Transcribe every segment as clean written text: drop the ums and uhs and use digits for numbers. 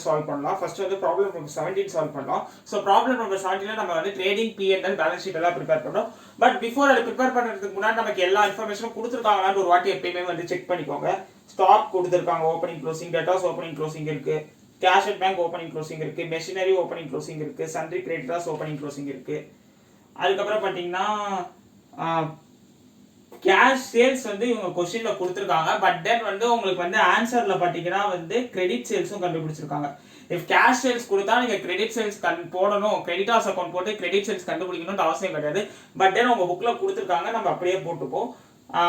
வந்து சால்வ் பண்ணலாம். ஃபர்ஸ்ட் வந்து ப்ராப்ளம் நம்பர் 17 சால்வ் பண்ணலாம். ஸோ ப்ராப்ளம் நம்பர் 17 நம்ம வந்து ட்ரேடிங் P&L பேலன்ஸ் ஷீட் எல்லாம் ப்ரிப்பேர் பண்ணோம். பட் பிஃபோர் அதை ப்ரிப்பேர் பண்ணுறதுக்கு முன்னாடி நமக்கு எல்லா இன்ஃபர்மேஷனும் கொடுத்துருக்காங்களான்னு ஒரு வாட்டி எப்பயுமே வந்து செக் பண்ணிக்கோங்க. ஸ்டாக் கொடுத்துருக்காங்க, opening closing, debtors opening closing இருக்கு, cash at bank opening closing இருக்கு, மெஷினரி ஓப்பனிங் க்ளோசிங் இருக்கு, சன்ட்ரி கிரெடிட்டாஸ் ஓப்பனிங் க்ளோசிங் இருக்கு. அதுக்கப்புறம் பார்த்தீங்கன்னா கேஷ் சேல்ஸ் வந்து இவங்க கொஸ்டின்ல கொடுத்துருக்காங்க. பட் தென் வந்து உங்களுக்கு வந்து ஆன்சர்ல பார்த்தீங்கன்னா வந்து கிரெடிட் சேல்ஸும் கண்டுபிடிச்சிருக்காங்க. இஃப் கேஷ் சேல்ஸ் கொடுத்தா நீங்க கிரெடிட் சேல்ஸ் போடணும், கிரெடிட்டார்ஸ் அக்கௌண்ட் போட்டு கிரெடிட் சேல்ஸ் கண்டுபிடிக்கணும்னு அவசியம் கிடையாது. பட் தென் உங்க புக்ல கொடுத்துருக்காங்க, நம்ம அப்படியே போட்டுப்போம்.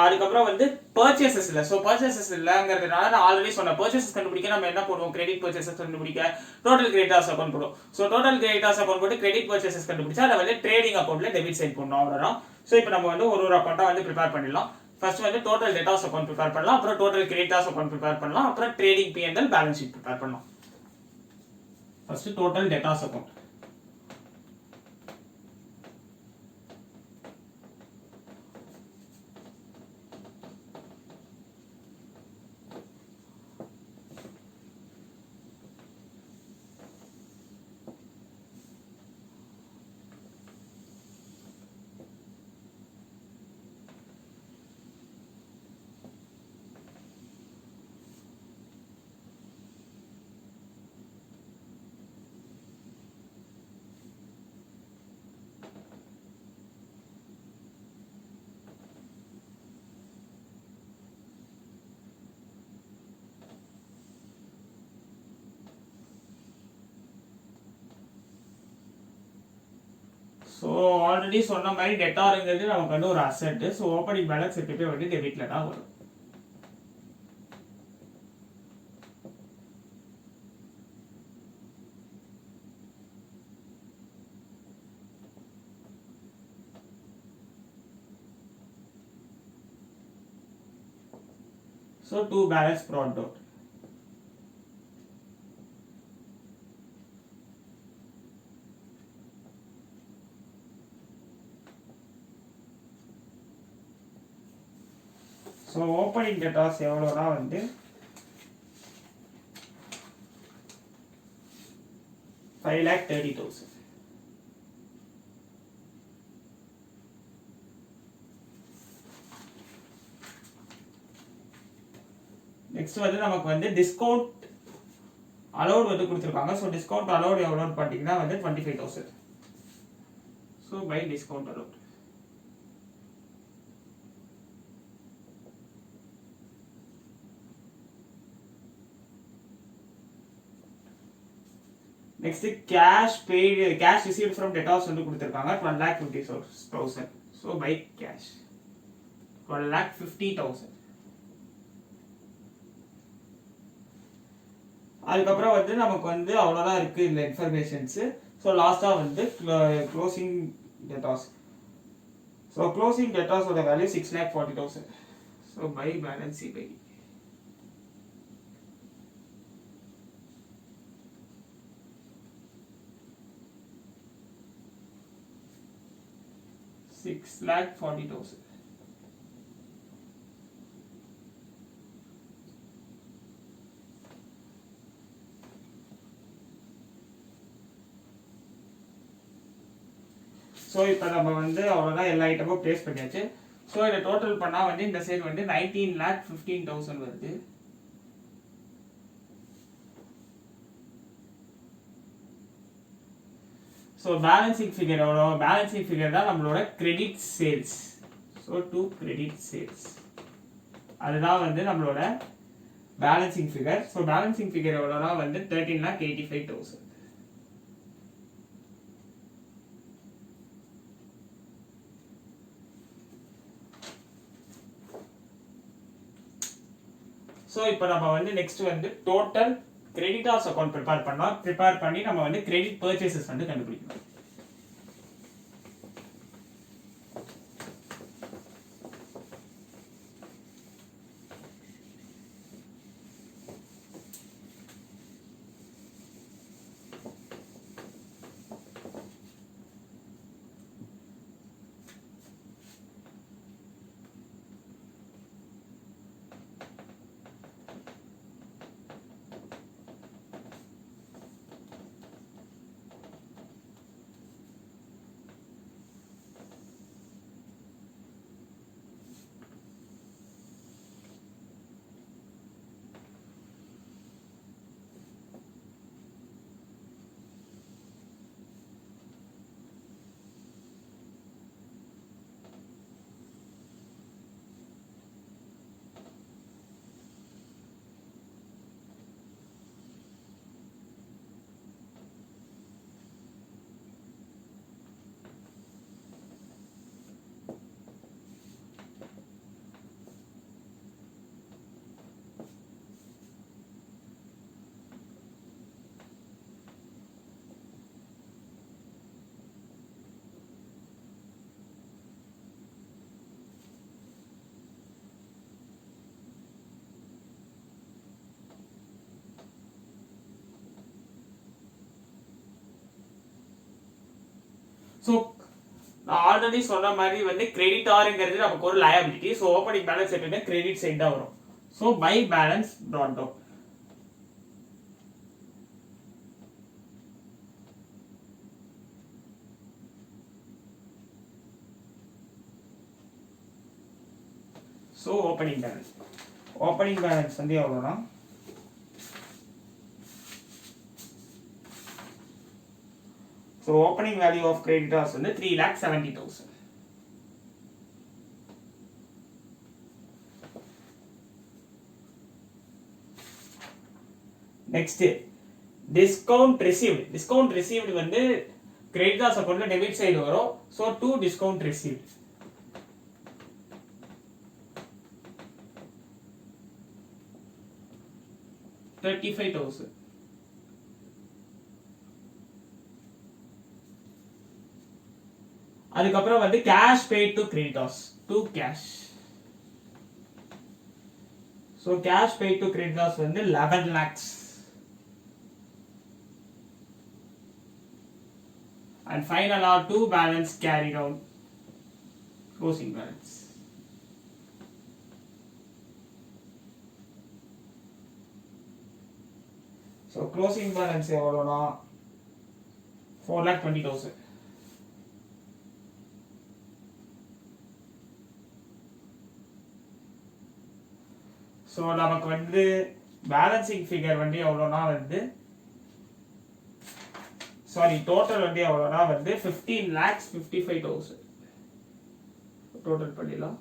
அதுக்கப்புறம் வந்து பர்ச்சேசஸ் இல்லை. ஸோ பர்ச்சேசஸ் இல்லைங்கிறதுனால நான் ஆல்ரெடி சொன்னேன், பர்ச்சேசஸ் கண்டுபிடிக்க நம்ம என்ன போடுவோம், கிரெடிட் பர்ச்சேசஸ் கண்டுபிடிக்க டோட்டல் கிரெடிட்டார்ஸ் அக்கௌண்ட் போடுவோம். ஸோ டோட்டல் கிரெடிட்டார்ஸ் அக்கௌண்ட் போட்டு கிரெடிட் பர்ச்சேசஸ் கண்டுபிடிச்சா அதை வந்து ட்ரேடிங் அக்கௌண்ட்ல டெபிட் சைட் பண்ணணும், அவ்வளோதான். ஸோ இப்போ நம்ம வந்து ஒரு அக்கௌண்ட்டா வந்து ப்ரிப்பேர் பண்ணிடலாம். ஃபர்ஸ்ட் வந்து டோட்டல் டேட்டாஸ் அக்கௌண்ட் ப்ரிப்பேர் பண்ணலாம், அப்புறம் டோட்டல் கிரெடிட்டார்ஸ் அக்கௌண்ட் ப்ரிப்பேர் பண்ணலாம், அப்புறம் trading P&L balance sheet prepare பண்ணலாம். First total debtors account. So already சொன்ன மாதிரி டெட்டாருங்கிறது நமக்கு வந்து ஒரு அசெட். ஸோ ஓப்பனிங் பேலன்ஸ் எப்பயுமே வந்து டெபிட்ல தான் வரும். So 2 balance brought out. So opening debtors எவ்வளோனா வந்து $5,30,000. நெக்ஸ்ட் வந்து நமக்கு வந்து டிஸ்கவுண்ட் அலோட் வந்து கொடுத்துருக்காங்க. ஸோ டிஸ்கவுண்ட் அலோட் எவ்வளோன்னு பார்த்தீங்கன்னா வந்து 25,000. So by discount allowed. Next cash paid, cash received from debtors வந்து கொடுத்துருக்காங்க 12,50,000. So by cash 12,50,000. அதுக்கப்புறம் வந்து நமக்கு வந்து அவ்வளோதான் இருக்குது இந்த இன்ஃபர்மேஷன்ஸு. ஸோ லாஸ்ட்டாக வந்து க்ளோசிங் டெட்டார்ஸ். ஸோ க்ளோசிங் டெட்டார்ஸோட value 6,40,000. So by balance C by 6,40,000. So இப்போ நம்ம வந்து அவ்வளோதான் எல்லா ஐட்டமும் ப்ளேஸ் பண்ணியாச்சு. ஸோ இதை டோட்டல் பண்ணால் வந்து இந்த சைடு வந்து 19,15,000 வருது. ஸோ பேலன்சிங் ஃபிகர் எவ்வளோ, பேலன்சிங் ஃபிகர் தான் நம்மளோட credit sales. So to credit sales அதுதான் வந்து நம்மளோட balancing figure. So balancing figure எவ்வளோனா வந்து 13,85,000. ஸோ இப்போ நம்ம வந்து நெக்ஸ்ட் வந்து டோட்டல் கிரெடிட்டார்ஸ் அக்கௌண்ட் ப்ரிப்பேர் பண்ணி நம்ம வந்து கிரெடிட் பர்ச்சேசஸ் வந்து கண்டுபிடிக்கணும். ஸோ நான் ஆல்ரெடி சொன்ன மாதிரி வந்து கிரெடிட்டாருங்கிறது நமக்கு ஒரு லயபிலிட்டி. ஸோ ஓப்பனிங் பேலன்ஸ் எப்பவுமே கிரெடிட் சைடு தான் வரும். So by balance dot down. So opening balance வந்து எவ்வளோனா so opening value of creditors வந்து 3,70,000. நெக்ஸ்ட் டிஸ்கவுண்ட் ரிசீவ்டு வந்து கிரெடிட்டார்ஸ் அக்கௌண்ட்ல டெபிட் சைடு வரும். So to discount received $35,000. அதுக்கப்புறம் வந்து cash paid to creditors to cash. So cash paid to creditors வந்து 11 lakhs. And final are two balance carried out, closing balance. So closing balance எவ்வளோனா 4,20,000. So நமக்கு வந்து balancing figure வந்து எவ்வளோனா வந்து total வந்து எவ்வளோனா வந்து 15,55,000. டோட்டல் பண்ணிடலாம்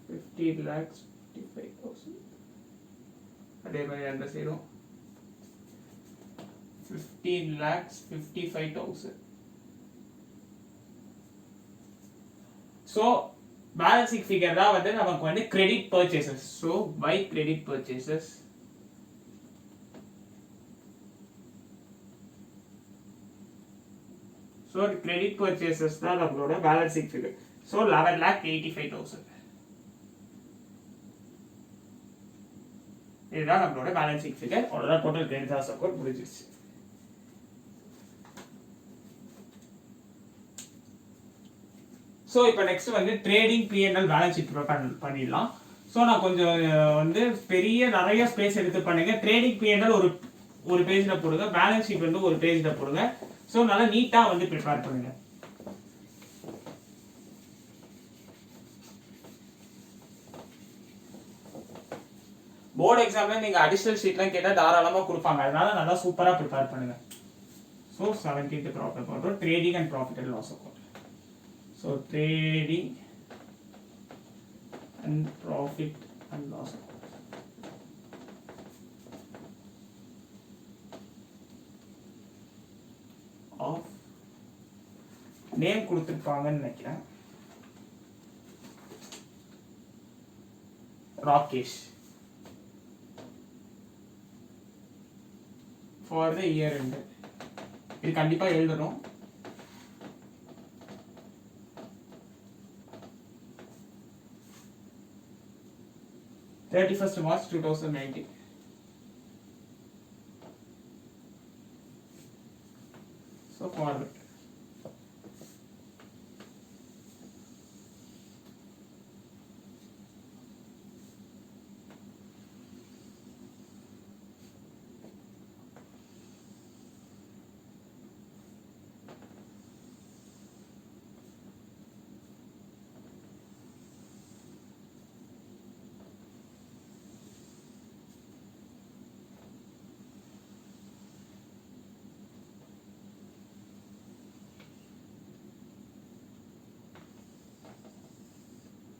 15,55,000. அதே மாதிரி அந்த சைடும் 15,55,000. ஸோ பேலன்சிங் ஃபிகர் தான் வந்து நமக்கு வந்து credit purchases. So by credit purchases so credit purchases தான் நம்மளோட பேலன்சிங் ஃபிகர். ஸோ 11,85,000. இதுதான் நம்மளோட பேலன்சிங் ஃபிகர். அவ்வளோதான் டோட்டல் கிரெடிட்டார்ஸ் அக்கௌண்ட் முடிஞ்சிருச்சு. ஸோ இப்போ நெக்ஸ்ட் வந்து ட்ரேடிங் P&L பேலன்ஸ் ஷீட் பண்ணிடலாம். ஸோ நான் கொஞ்சம் வந்து நிறைய ஸ்பேஸ் எடுத்து பண்ணுங்க. ட்ரேடிங் P&L ஒரு பேஜில் போடுங்க, பேலன்ஸ் ஷீட் வந்து ஒரு பேஜில் போடுங்க. ஸோ நல்லா நீட்டாக வந்து ப்ரிப்பேர் பண்ணுங்க. போர்டு எக்ஸாம்ல நீங்கள் அடிஷனல் ஷீட்லாம் கேட்டால் தாராளமாக கொடுப்பாங்க. அதனால நல்லா சூப்பராக ப்ரிப்பேர் பண்ணுங்க. ஸோ 17th ப்ராஃபிட் பண்ணுறோம் trading and profit and loss account. So trading and profit and loss of name கொடுத்திருப்பாங்கன்னு நினைக்கிறேன். Rakesh for the year end. இது கண்டிப்பா எழுதணும். March 2019. So forward.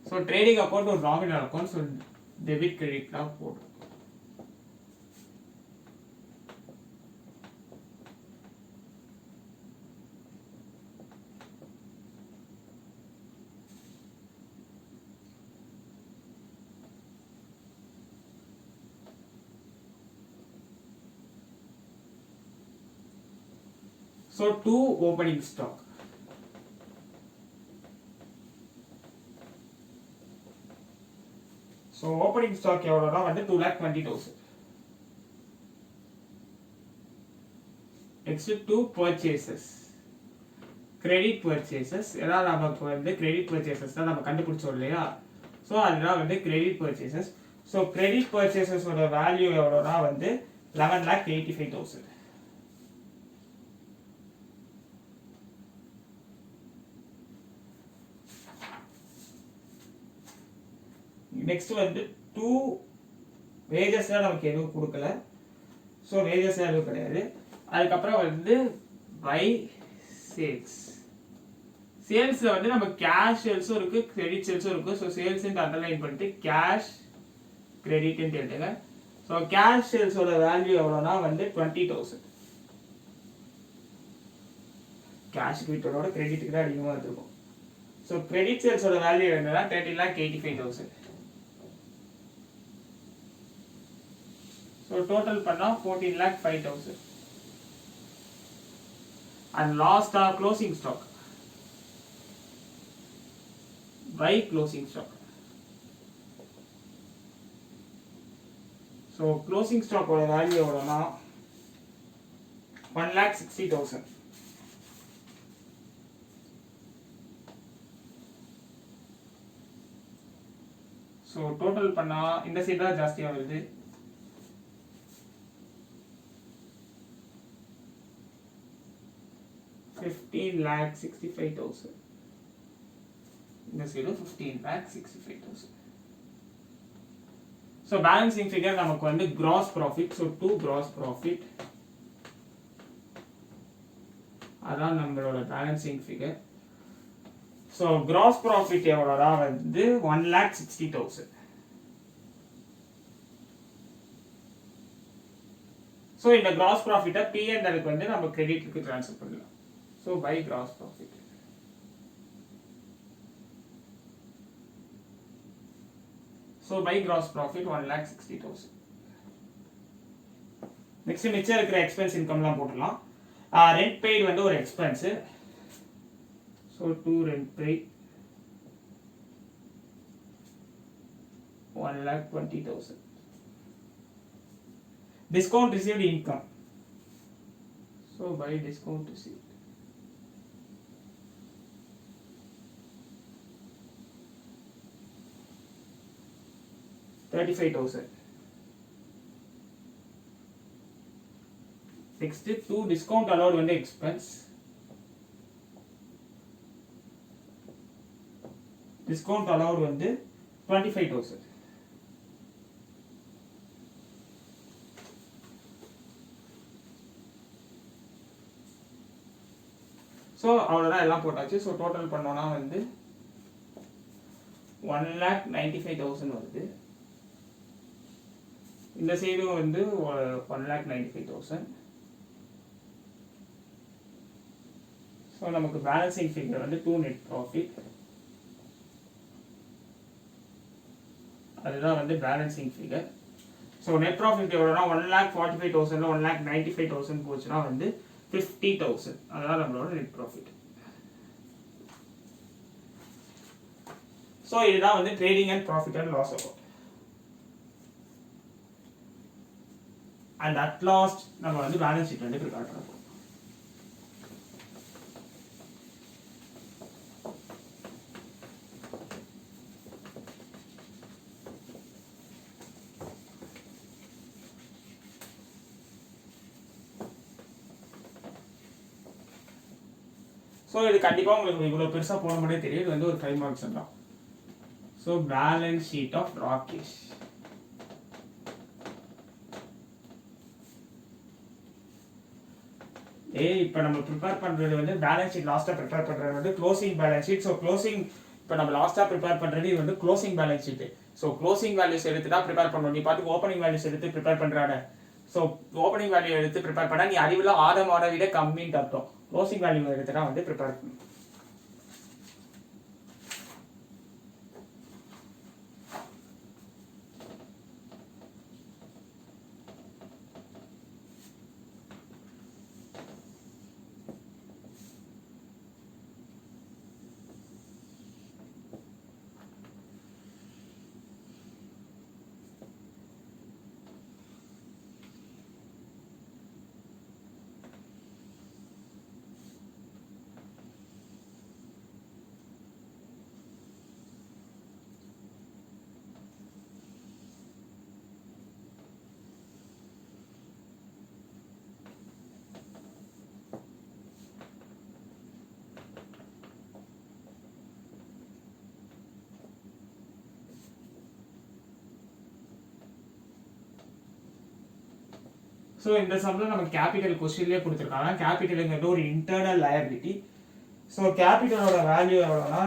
So trading account or nominal account, so debit credit now போடு. So two opening stock. So opening stock எவ்வளவுனா வந்து 2,20,000. Next two purchases. Credit purchases. ஏன்னா நமக்கு வந்து கிரெடிட் பர்ச்சேசஸ் தான் நம்ம கண்டுபிடிச்சோம் இல்லையா? ஸோ அதுதான் வந்து கிரெடிட் பர்ச்சேசஸ். ஸோ கிரெடிட் பர்ச்சேசஸோட வேல்யூ எவ்வளோனா வந்து 11,85,000. நெக்ஸ்ட் வந்து 2 வேஜஸ்லாம் நமக்கு எதுவும் கொடுக்கல. ஸோ வேஜஸ்லாம் எதுவும் கிடையாது. அதுக்கப்புறம் வந்து பை சேல்ஸ். சேல்ஸில் வந்து நம்ம கேஷ் சேல்ஸும் இருக்குது, கிரெடிட் சேல்ஸும் இருக்குது. ஸோ சேல்ஸ்ன்னு அண்டர்லைன் பண்ணிட்டு கேஷ் கிரெடிட்னு எழுதுங்க. ஸோ கேஷ் சேல்ஸோட வேல்யூ எவ்வளோனா வந்து 20,000. கேஷ் கிரெடிட்டோட கிரெடிட்டுக்கு தான் அதிகமாக இருக்கும். ஸோ கிரெடிட் சேல்ஸோட வேல்யூ என்னன்னா 13,85,000. ஸோ டோட்டல் பண்ணால் 14,05,000. And last or closing stock by closing stock. So closing stock ஓட வேல்யூ எவ்வளோனா 1,60,000. ஸோ டோட்டல் பண்ணா இந்த சைடு தான் ஜாஸ்தியாக வருது. $15,65,000. இந்த சைடு 15,65,000. ஸோ பேலன்சிங் ஃபிகர் நமக்கு வந்து gross profit. So 2 gross profit அதான் நம்மளோட balancing figure. So gross profit எவ்வளோனா வந்து 1,60,000. ஸோ இந்த கிராஸ் ப்ராஃபிட்டை P&Lக்கு வந்து நம்ம கிரெடிட்டுக்கு ட்ரான்ஸ்ஃபர் பண்ணலாம். So by gross profit. So by gross profit 1,60,000. Next மிச்சம் இருக்கிற எக்ஸ்பென்ஸ் இன்கம்லாம் போட்டுடலாம். ரெண்ட் பெய்டு வந்து ஒரு expense. So 2 rent paid 1,20,000. Discount received income. So by discount received 35,000. Next 2 discount allowed வந்து expense. Discount allowed வந்து 25,000. ஸோ அவ்வளோதான் எல்லாம் போட்டாச்சு. ஸோ டோட்டல் பண்ணோன்னா வந்து 1,95,000 வருது. இந்த சைடும் வந்து 1,95,000. ஸோ நமக்கு பேலன்சிங் ஃபிகர் வந்து 2 நெட் ப்ராஃபிட். அதுதான் வந்து balancing figure. So net profit எவ்வளோனா 1,45,000 1,95,000 போச்சுன்னா வந்து 50,000. அதுதான் நம்மளோட நெட் ப்ராஃபிட். ஸோ இதுதான் வந்து trading and profit and loss account. And at last நம்ம வந்து பேலன்ஸ் ஷீட் வந்து ப்ரிப்பேர் பண்ண போகிறோம். ஸோ இது கண்டிப்பாக உங்களுக்கு இவ்வளோ பெருசாக போன மாதிரியே தெரியும். இது வந்து ஒரு 5 மார்க்ஸ் தான். So balance sheet of Rakesh. இப்போ நம்ம ப்ரிப்பேர் பண்ணுறது வந்து பேலன்ஸ் ஷீட் லாஸ்ட்டாக ப்ரிப்பேர் பண்ணுறது வந்து closing balance sheet. So closing இப்போ நம்ம லாஸ்ட்டாக ப்ரிப்பேர் பண்ணுறது இது வந்து closing balance sheet. So closing values எடுத்து தான் ப்ரிப்பேர் பண்ணணும். நீ பார்த்து ஓப்பனிங் வேல்யூஸ் எடுத்து ப்ரிப்பேர் பண்ணுறாங்க. ஸோ ஓப்பனிங் வேல்யூ எடுத்து ப்ரிப்பேர் பண்ணால் நீ அறிவில் ஆட விட கம்மின்னு அர்த்தம். க்ளோசிங் வேல்யூ எடுத்து தான் வந்து ப்ரிப்பேர் பண்ணணும். ஸோ இந்த சம்மில் நம்ம கேபிட்டல் கொஸ்டின்லேயே கொடுத்துருக்காங்க. கேபிட்டலுங்கிறது ஒரு இன்டர்னல் லயபிலிட்டி. ஸோ கேபிட்டலோட வேல்யூ எவ்வளோனா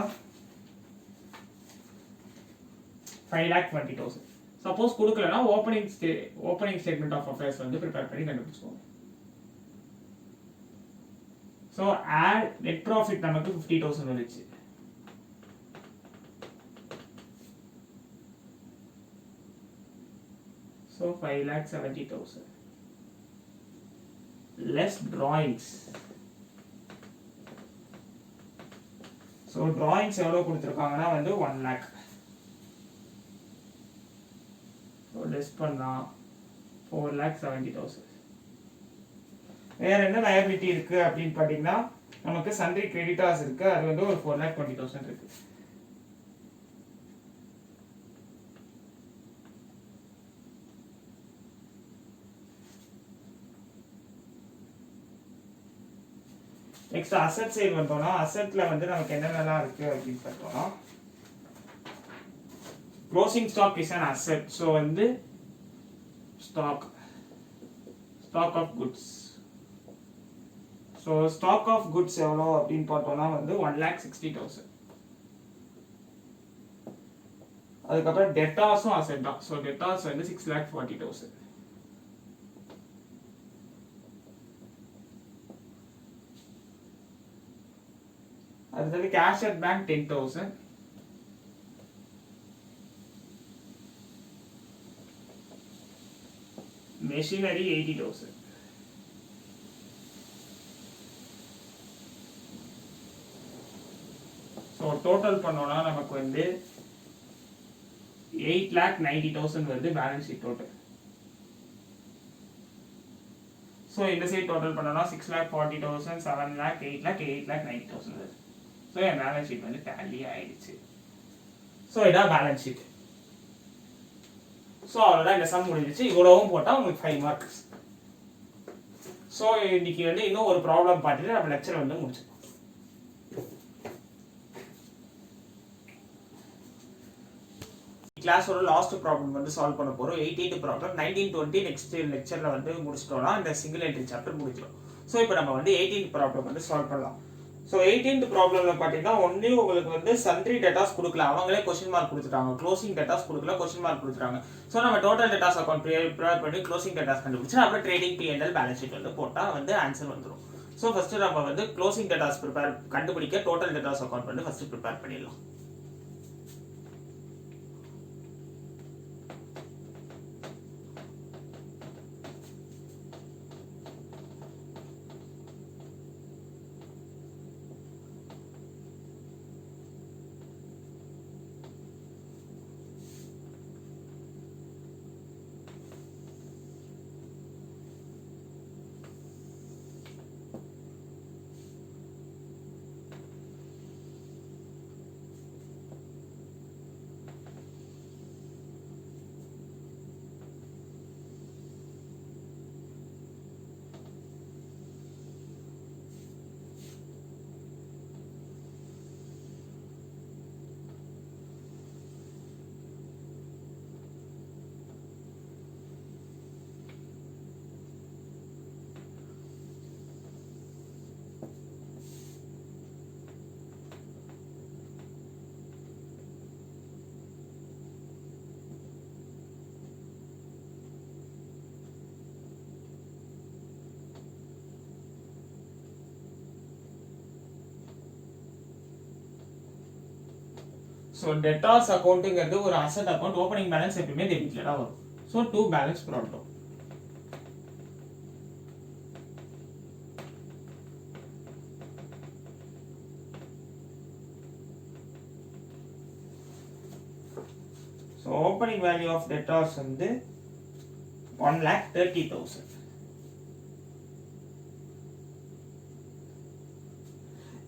5,20,000. சப்போஸ் கொடுக்கலன்னா ஓப்பனிங் ஸ்டேட்மெண்ட் ஆஃப் அஃபேர்ஸ் வந்து ப்ரிப்பேர் பண்ணி கண்டுபிடிச்சுக்கோங்க. ஸோ ஆட் நெட் ப்ராஃபிட் நமக்கு 50,000 வந்துச்சு. So 5,70,000 less drawings. So drawings எவ்வளோ கொடுத்துருக்காங்கன்னா வந்து 1 lakh. ஸோ லெஸ் பண்ணால் 4,70,000. வேற என்ன லயபிலிட்டி இருக்கு அப்படின்னு பார்த்தீங்கன்னா நமக்கு சன்ட்ரி கிரெடிட்டார்ஸ் இருக்கு, அது வந்து ஒரு 4,20,000 இருக்கு. நெக்ஸ்ட் அசெட் சைடு வந்தோம்னா அசெட்ல வந்து நமக்கு என்னென்னலாம் இருக்கு அப்படின்னு பார்த்தோம்னா closing stock is an asset. So வந்து stock of goods. So stock of goods எவ்வளோ அப்படின்னு பார்த்தோம்னா வந்து 1,60,000. அதுக்கப்புறம் டெட்டாஸும் அசெட் தான். ஸோ டெட்டாஸ் வந்து 6,40,000. அடுத்தது cash at bank 10,000. Machinery 80,000. So total பண்ணோம்னா நமக்கு வந்து 8,90,000 வருது பேலன்ஸ் ஷீட் டோட்டல். ஸோ இந்த சைட் டோட்டல் பண்ணோம்னா 6,40,000, 7 lakh, 8 lakh, 8,90,000 வருது. ஸோ என் பேலன்ஸ் ஷீட் வந்து டேலி ஆயிடுச்சு. ஸோ இதான் பேலன்ஸ் ஷீட். ஸோ அவ்வளோதான், இந்த சம் முடிஞ்சிச்சு. இவ்வளவும் போட்டால் உங்களுக்கு 5 மார்க்ஸ். ஸோ இன்னைக்கு வந்து இன்னும் ஒரு ப்ராப்ளம் பார்த்துட்டு நம்ம லெக்சர் வந்து முடிச்சுக்கோம். கிளாஸோட லாஸ்ட் ப்ராப்ளம் வந்து சால்வ் பண்ண போகிறோம். 18th ப்ராப்ளம் 19-20 நெக்ஸ்ட் லெக்சரில் வந்து முடிச்சிட்டோம்னா இந்த சிங்கிள் என்ட்ரி சாப்டர் முடிச்சிடும். ஸோ இப்போ நம்ம வந்து 18th ப்ராப்ளம் வந்து சால்வ் பண்ணலாம். ஸோ 18th ப்ராப்ளம்ல பார்த்தீங்கன்னா ஒன்லி உங்களுக்கு வந்து சன்ட்ரி டேட்டாஸ் கொடுக்கல, அவங்களே கொஸ்டின் மார்க் கொடுத்துட்டாங்க. க்ளோசிங் டேட்டாஸ் கொடுக்கல, கொஸ்டின் மார்க் கொடுத்துட்டாங்க. ஸோ நம்ம டோட்டல் டேட்டாஸ் அக்கௌண்ட் ப்ரிப்பேர் பண்ணி க்ளோசிங் டேட்டாஸ் கண்டுபிடிச்சு அப்புறம் ட்ரேடிங் P&L பேலன்ஸ் ஷீட் வந்து போட்டால் வந்து ஆன்சர் வந்துடும். ஸோ ஃபர்ஸ்ட் நம்ம வந்து க்ளோசிங் டேட்டாஸ் கண்டுபிடிக்க டோட்டல் டேட்டாஸ் அக்கௌண்ட் வந்து ஃபர்ஸ்ட் ப்ரிப்பேர் பண்ணிடலாம். ஸோ டெட்டாஸ் அக்கௌண்ட்டுங்கிறது ஒரு அசட் அக்கௌண்ட். ஓப்பனிங் பேலன்ஸ் எப்பவுமே டெபிட்ல தான் வரும். So to balance problem. So opening value of debtors வந்து 1,30,000.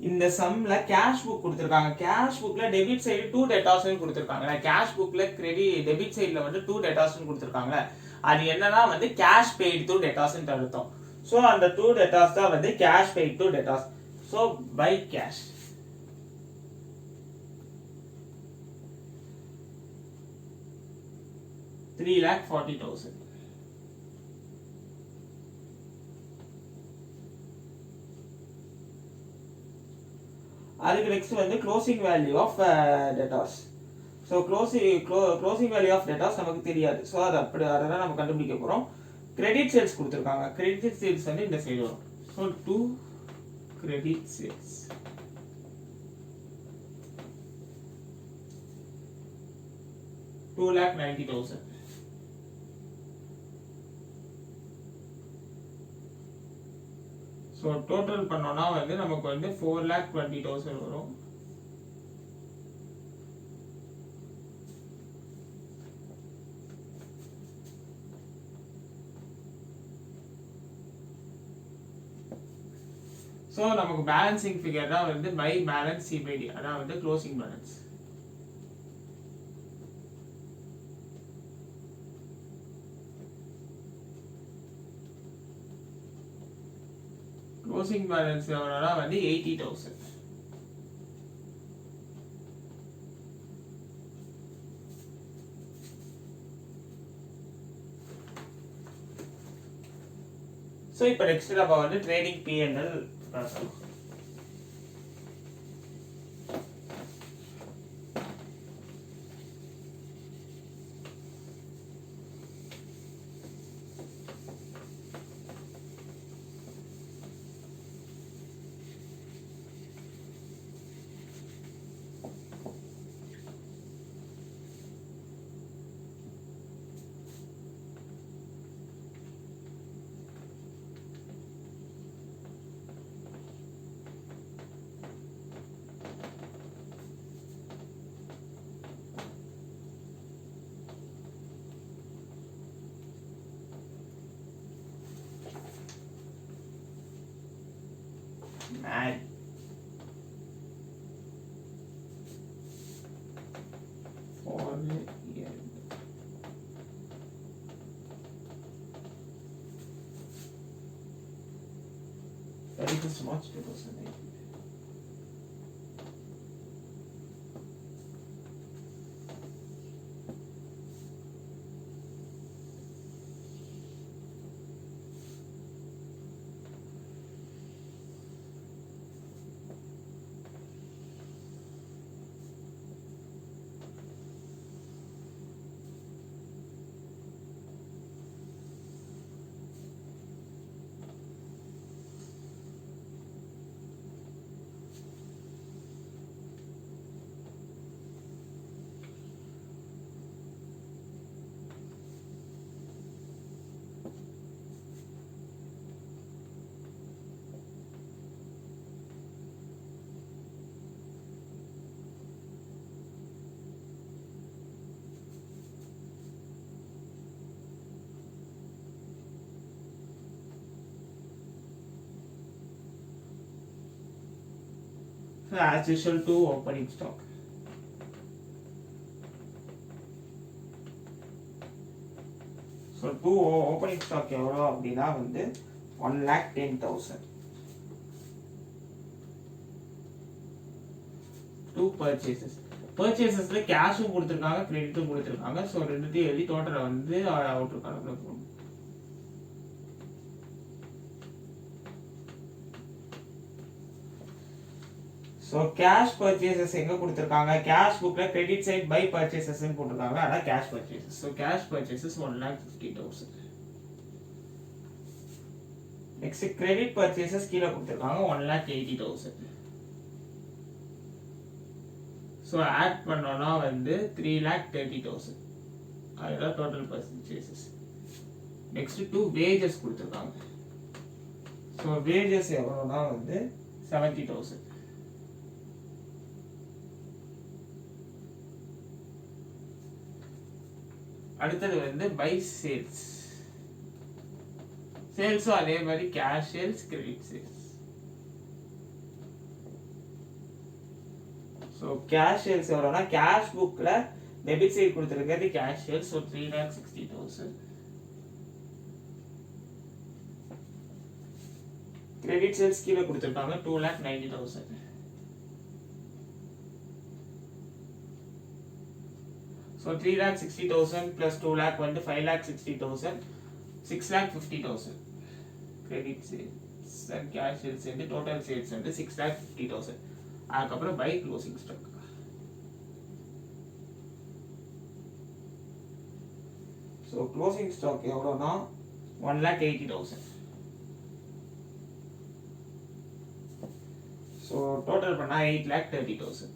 இந்த சம்ல கேஷ் புக் கொடுத்திருக்காங்க. கேஷ் புக்ல டெபிட் சைடு 2 டெட்டாஸ் கொடுத்திருக்காங்க. கேஷ் புக்ல டெபிட் சைடுல வந்து 2 டெட்டாஸ் கொடுத்திருக்காங்க. அது என்னன்னா வந்து கேஷ் பெய்ட் டு டெட்டாஸ் அர்த்தம். சோ அந்த 2 டெட்டாஸ் தான் வந்து cash paid to debtors. So by cash. $3,40,000. அதுக்கு நெக்ஸ்ட் வந்து closing value of debtors. So closing value of debtors நமக்கு தெரியாது. ஸோ அது அப்படி அதெல்லாம் நம்ம கண்டுபிடிக்க போகிறோம். கிரெடிட் சேல்ஸ் கொடுத்துருக்காங்க. கிரெடிட் சேல்ஸ் வந்து இந்த சைடு வரும். So 2 credit sales. $2,90,000. So total பண்ணோம்னா வந்து நமக்கு வந்து 4,20,000 வரும். ஸோ நமக்கு பேலன்சிங் ஃபிகர் தான் வந்து by balance C by D, அதான் வந்து க்ளோசிங் பேலன்ஸ். க்ளோசிங் பேலன்ஸ் எவ்வளோனா வந்து 80,000. ஸோ இப்போ நெக்ஸ்ட் நம்ம வந்து ட்ரேடிங் பிஎன்எல் பார்க்கலாம். Mad. For year. That is March 2008. As usual to opening stock. So to opening stock எவ்வளோ அப்படின்னா வந்து 1,10,000. Two purchases. Purchasesல கேஷும் கொடுத்துருக்காங்க, கிரெடிட்டும் கொடுத்துருக்காங்க. ஸோ ரெண்டுத்தையும் எழுதி டோட்டலை வந்து அவுட்ரு கணக்கில் போகணும். ஸோ கேஷ் பர்ச்சேசஸ் எங்கே கொடுத்துருக்காங்க? கேஷ் புக்கில் கிரெடிட் சைட் பை பர்ச்சேசஸ்ன்னு போட்டிருக்காங்க. அதான் cash purchases. So cash purchases 1,50,000. Next credit purchases கீழே கொடுத்துருக்காங்க 1,80,000. ஸோ ஆட் பண்ணோன்னா வந்து 3,30,000. அதுதான் டோட்டல் பர்ச்சேசஸ். நெக்ஸ்ட் 2 வேஜஸ் கொடுத்துருக்காங்க. ஸோ வேஜஸ் எவ்வளோனா வந்து 70,000. அடுத்தது வந்து பை சேல்ஸ். சேல்ஸும் அதே மாதிரி cash sales, credit sales. So cash sales எவ்வளோனா கேஷ் புக்கில் டெபிட் சைட் கொடுத்துருக்கிறது cash sales. So 3,60,000. Credit sales கீழே கொடுத்துருக்காங்க 2,90,000. So 3,60,000 plus 2 lakh வந்து 5,60,000, 6,50,000. Credit sales and cash sales and total sales வந்து 6,50,000. அதுக்கப்புறம் by closing stock. So closing stock எவ்வளோனா 1,80,000. So total பண்ணால் 8,30,000.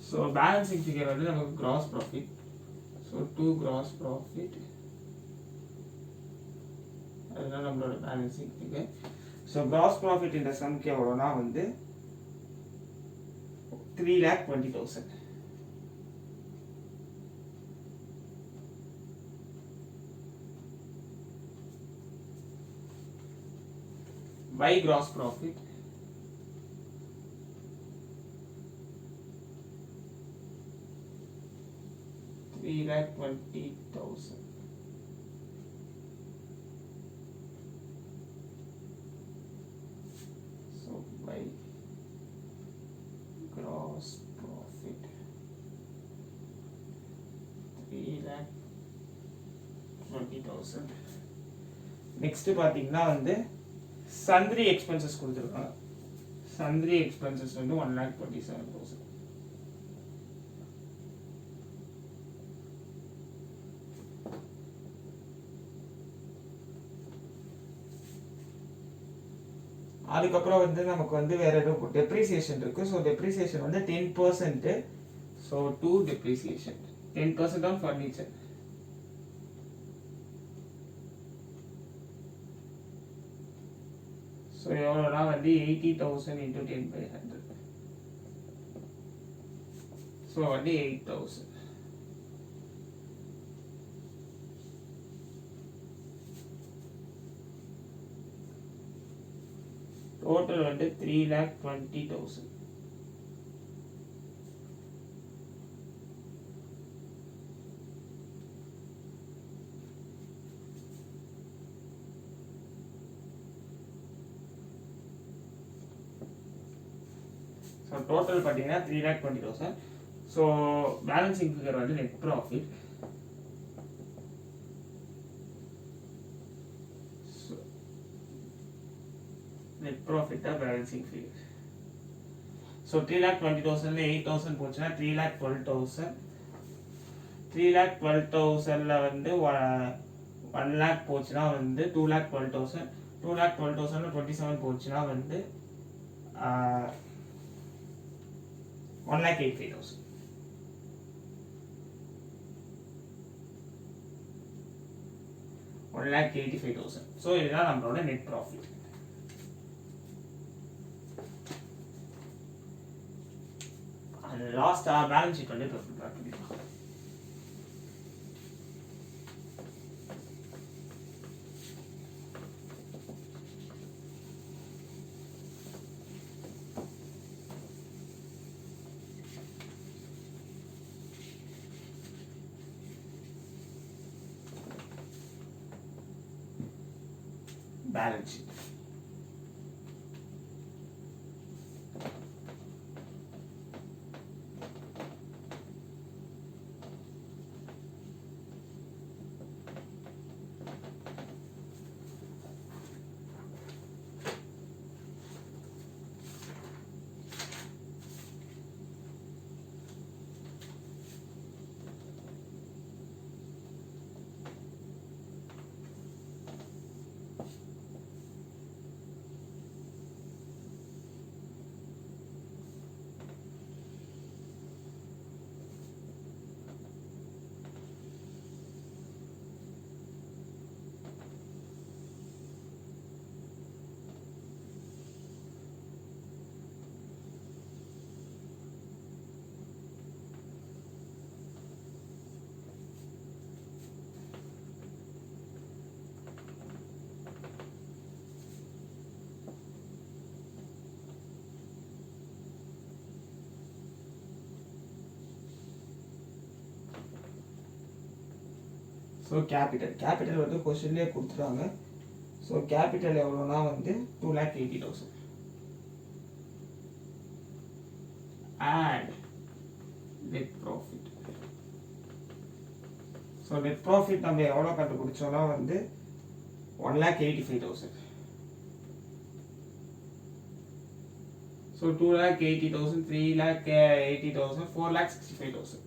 ஸோ பேலன்சிங் ஃபிகர் வந்து நமக்கு cross profit. So 2 gross profit, அதுதான் நம்மளோட balancing figure. So gross profit இந்த சம்க்கு எவ்வளோனா வந்து 3,20,000. by gross profit $3,20,000. So by gross profit 3,20,000. Next பாத்தீங்கன்னா வந்து sundry expenses கொடுத்திருக்காங்க. sundry expenses வந்து 1,27,000. அதுக்கப்புறம் வந்து நமக்கு வந்து வேற ஏதோ depreciation இருக்கு. ஸோ depreciation வந்து 10%. So 2 depreciation 10% on furniture. So எவ்வளோனா வந்து 80,000 into 10/100. ஸோ வந்து 8,000. டோட்டல் வந்து 3,20,000. ஸோ டோட்டல் பார்த்தீங்கன்னா 3,20,000. ஸோ பேலன்சிங் ஃபிகர் வந்து நெட் ப்ராஃபிட். net profit தான் balancing figure. So 3,20,000 ல 8,000 போச்சுன்னா 3,12,000. 3,12,000 ல வந்து 1 lakh போச்சுன்னா வந்து 2,12,000. 2,12,000 ல 27 போச்சுன்னா வந்து 1,85,000. $1,85,000. ஸோ இதுதான் நம்மளோட net profit. Last balance sheet வந்து ப்ரிப்பேர் பண்ணிடலாம். பேலன்ஸ் ஷீட் ஸோ கேபிட்டல் வந்து கொஸ்டின்லேயே கொடுத்துட்டாங்க. ஸோ கேபிட்டல் எவ்வளோனா வந்து 2,80,000. And net profit. So net profit நம்ம எவ்வளோ கண்டுபிடிச்சோம்னா வந்து 1,85,000. So 2,80,000, 3,80,000, 4,65,000.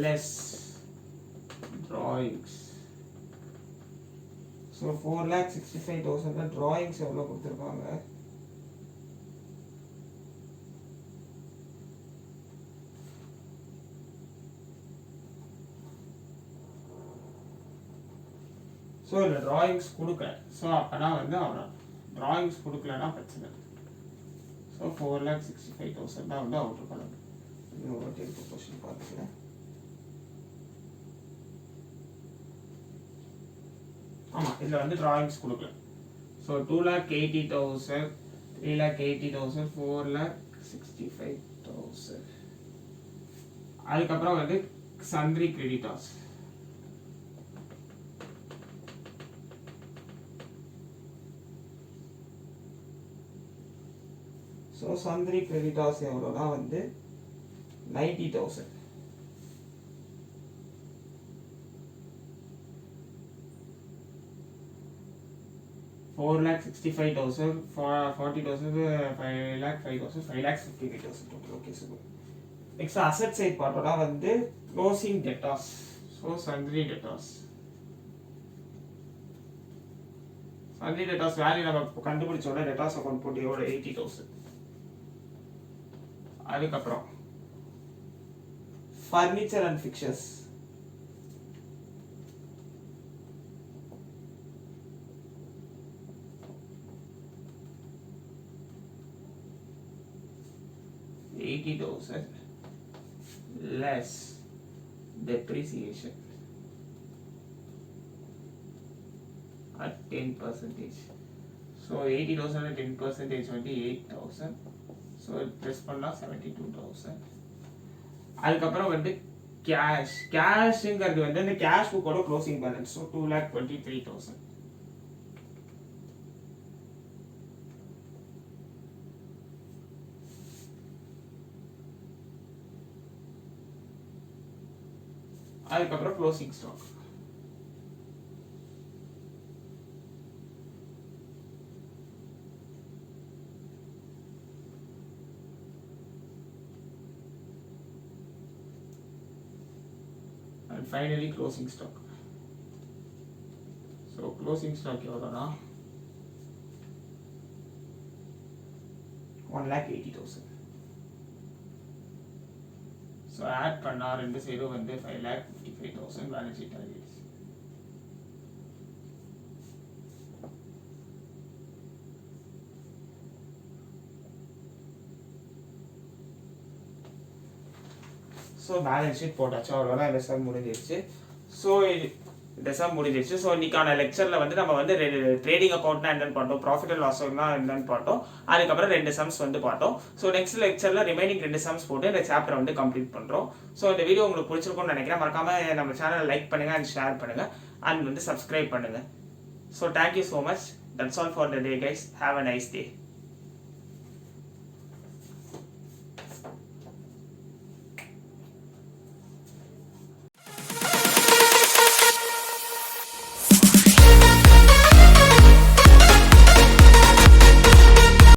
less drawings. So 4,65,000 drawings எவ்வளோ கொடுத்துருக்காங்க? ஸோ இல்லை drawings கொடுக்கல. ஸோ அப்போனா வந்து அவ்வளோ drawings கொடுக்கலன்னா பிரச்சனை. ஸோ 4,65,000 தான் வந்து அவுட் பண்ணணும். இன்னொரு டைப் கொஸ்டின் பார்த்துக்கிறேன். ஆமாம், இதில் வந்து drawings கொடுக்கல. ஸோ 2,80,000, 3,80,000, 4,65,000. அதுக்கப்புறம் வந்து sundry creditors. So sundry creditors எவ்வளோனா வந்து 90,000. $4,65,000, 40,000, 5,05,000, 5,58,000 total. Okay, so next asset side பார்த்தோம்னா வந்து closing debtors. So sundry debtors. sundry debtors value நம்ம கண்டுபிடிச்சோட debtors அக்கௌண்ட் போட்டு எவ்வளோ 80,000. அதுக்கப்புறம் furniture and fixtures. $80,000 less depreciation at 10%. So 80,000 at 10% வந்து 8,000. So press பண்ணா 72,000. அதுக்கப்புறம் வந்து கேஷ்ங்கிறது வந்து இந்த கேஷ் புக்கோட க்ளோசிங் பேலன்ஸ். ஸோ 2,23,000. அதுக்கப்புறம் closing stock. and finally closing stock. So closing stock எவ்வளோனா 1,80,000. ஸோ ஆட் பண்ணால் ரெண்டு சைடும் வந்து 5,55,000 பேலன்ஸ் ஷீட் ஆகிடுச்சு. ஸோ பேலன்ஸ் ஷீட் போட்டாச்சு, அவ்வளோதான். இந்த சம் முடிஞ்சிருச்சு. ஸோ இந்த சம் முடிஞ்சிருச்சு. ஸோ இன்னைக்கான லெக்சரில் வந்து நம்ம வந்து ட்ரேடிங் அக்கௌண்ட்னா என்னென்னு பார்த்தோம், ப்ராஃபிட் அண்ட் லாஸ்னா என்னென்னு பார்த்தோம். அதுக்கப்புறம் 2 சம்ஸ் வந்து பார்த்தோம். ஸோ நெக்ஸ்ட் லெக்சரில் ரிமைனிங் 2 சம்ஸ் போட்டு இந்த சாப்டர் வந்து கம்ப்ளீட் பண்ணுறோம். ஸோ இந்த வீடியோ உங்களுக்கு பிடிச்சிருக்கும்னு நினைக்கிறேன். மறக்காம நம்ம சேனலை லைக் பண்ணுங்கள் அண்ட் ஷேர் பண்ணுங்கள் அண்ட் வந்து சப்ஸ்கிரைப் பண்ணுங்கள். So thank you so much. That's all for the day guys. Have a nice day.